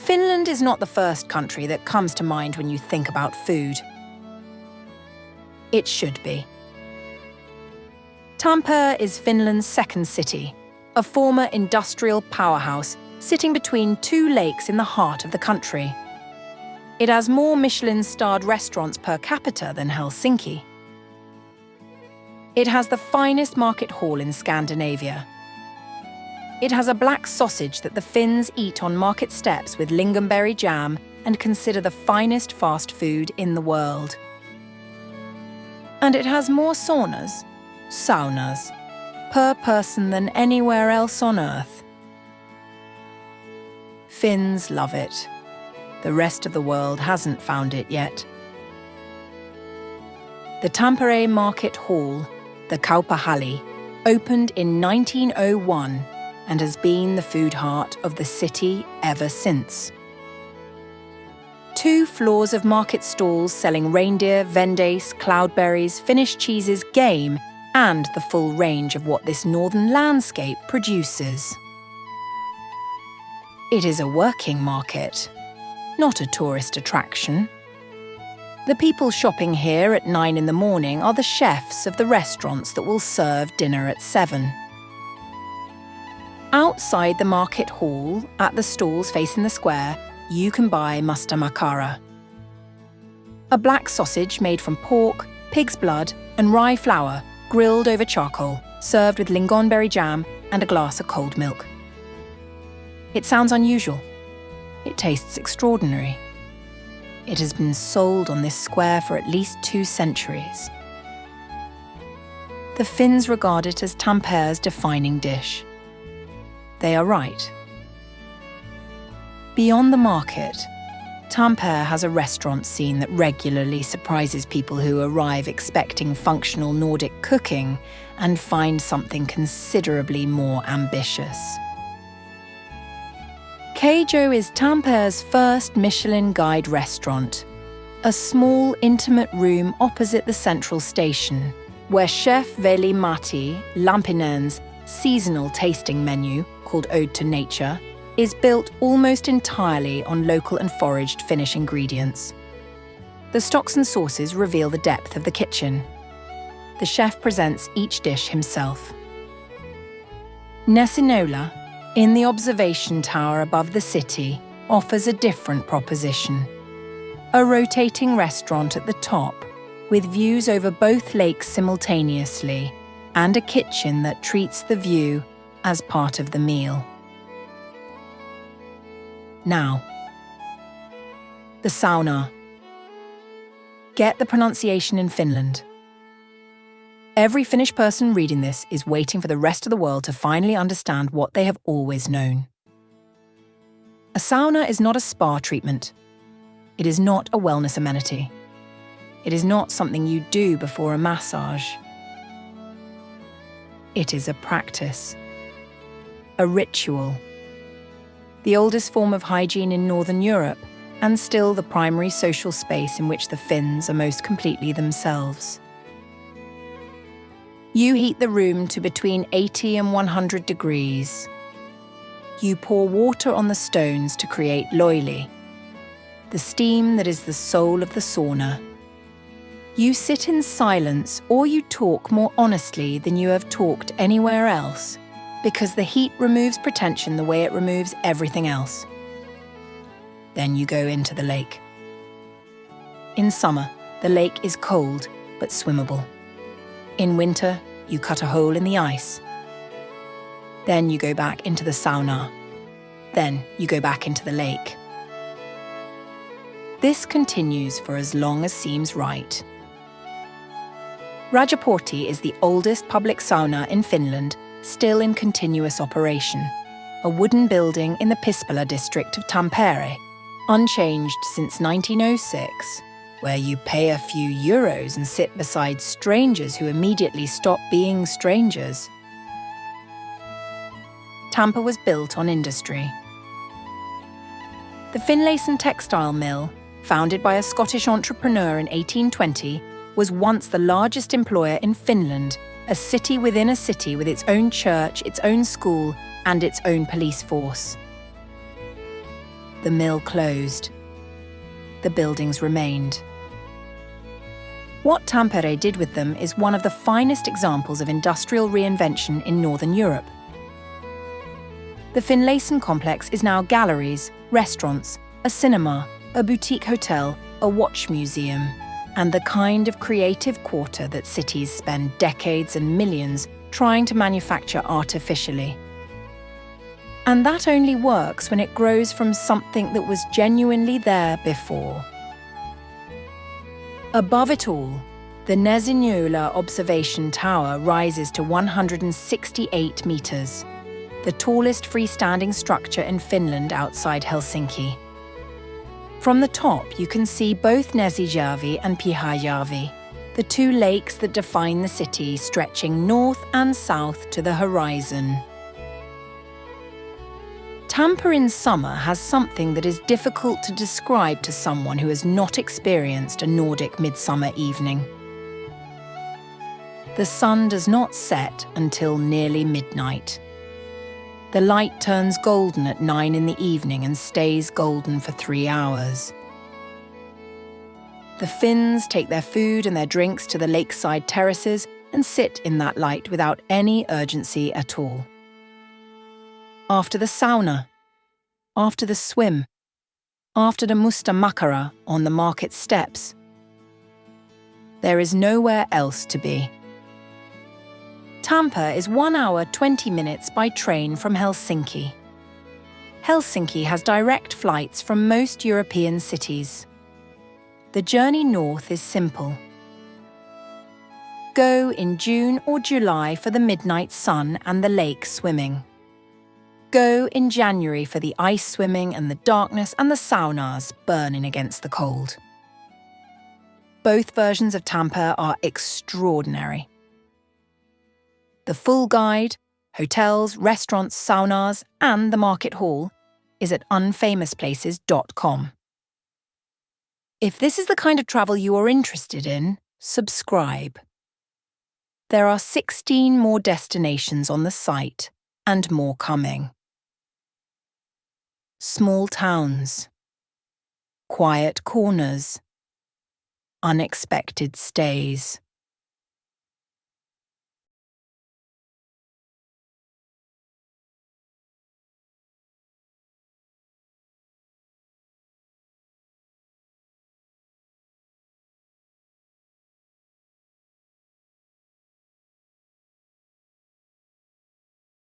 Finland is not the first country that comes to mind when you think about food. It should be. Tampere is Finland's second city, a former industrial powerhouse sitting between two lakes in the heart of the country. It has more Michelin-starred restaurants per capita than Helsinki. It has the finest market hall in Scandinavia. It has a black sausage that the Finns eat on market steps with lingonberry jam and consider the finest fast food in the world. And it has more saunas, per person than anywhere else on earth. Finns love it. The rest of the world hasn't found it yet. The Tampere Market Hall, the Kauppahalli, opened in 1901 and has been the food heart of the city ever since. 2 floors of market stalls selling reindeer, vendace, cloudberries, Finnish cheeses, game, and the full range of what this northern landscape produces. It is a working market, not a tourist attraction. The people shopping here at 9 in the morning are the chefs of the restaurants that will serve dinner at 7. Outside the market hall, at the stalls facing the square, you can buy mustamakkara, a black sausage made from pork, pig's blood, and rye flour, grilled over charcoal, served with lingonberry jam and a glass of cold milk. It sounds unusual. It tastes extraordinary. It has been sold on this square for at least 2 centuries. The Finns regard it as Tampere's defining dish. They are right. Beyond the market, Tampere has a restaurant scene that regularly surprises people who arrive expecting functional Nordic cooking and find something considerably more ambitious. Kajo is Tampere's first Michelin Guide restaurant, a small, intimate room opposite the central station, where Chef Veli-Matti Lampinen's seasonal tasting menu, called Ode to Nature, is built almost entirely on local and foraged Finnish ingredients. The stocks and sauces reveal the depth of the kitchen. The chef presents each dish himself. Nesinola, in the observation tower above the city, offers a different proposition. A rotating restaurant at the top, with views over both lakes simultaneously, and a kitchen that treats the view as part of the meal. Now, the sauna. Get the pronunciation in Finland. Every Finnish person reading this is waiting for the rest of the world to finally understand what they have always known. A sauna is not a spa treatment. It is not a wellness amenity. It is not something you do before a massage. It is a practice, a ritual. The oldest form of hygiene in Northern Europe, and still the primary social space in which the Finns are most completely themselves. You heat the room to between 80 and 100 degrees. You pour water on the stones to create loili, the steam that is the soul of the sauna. You sit in silence, or you talk more honestly than you have talked anywhere else, because the heat removes pretension the way it removes everything else. Then you go into the lake. In summer, the lake is cold but swimmable. In winter, you cut a hole in the ice. Then you go back into the sauna. Then you go back into the lake. This continues for as long as seems right. Rajaportti is the oldest public sauna in Finland, still in continuous operation, a wooden building in the Pispala district of Tampere, unchanged since 1906, where you pay a few euros and sit beside strangers who immediately stop being strangers. Tampere was built on industry. The Finlayson textile mill, founded by a Scottish entrepreneur in 1820, was once the largest employer in Finland, a city within a city with its own church, its own school, and its own police force. the mill closed. The buildings remained. What Tampere did with them is one of the finest examples of industrial reinvention in Northern Europe. The Finlayson complex is now galleries, restaurants, a cinema, a boutique hotel, a watch museum, and the kind of creative quarter that cities spend decades and millions trying to manufacture artificially. And that only works when it grows from something that was genuinely there before. Above it all, the Näsinjöla observation tower rises to 168 meters, the tallest freestanding structure in Finland outside Helsinki. From the top, you can see both Näsijärvi and Pyhäjärvi, the two lakes that define the city, stretching north and south to the horizon. Tampere in summer has something that is difficult to describe to someone who has not experienced a Nordic midsummer evening. The sun does not set until nearly midnight. The light turns golden at 9 in the evening and stays golden for 3 hours. The Finns take their food and their drinks to the lakeside terraces and sit in that light without any urgency at all. After the sauna, after the swim, after the mustamakkara on the market steps, there is nowhere else to be. Tampere is 1 hour 20 minutes by train from Helsinki. Helsinki has direct flights from most European cities. The journey north is simple. Go in June or July for the midnight sun and the lake swimming. Go in January for the ice swimming and the darkness and the saunas burning against the cold. Both versions of Tampere are extraordinary. The full guide, hotels, restaurants, saunas, and the market hall is at unfamousplaces.com. If this is the kind of travel you are interested in, subscribe. There are 16 more destinations on the site and more coming. Small towns, quiet corners, unexpected stays.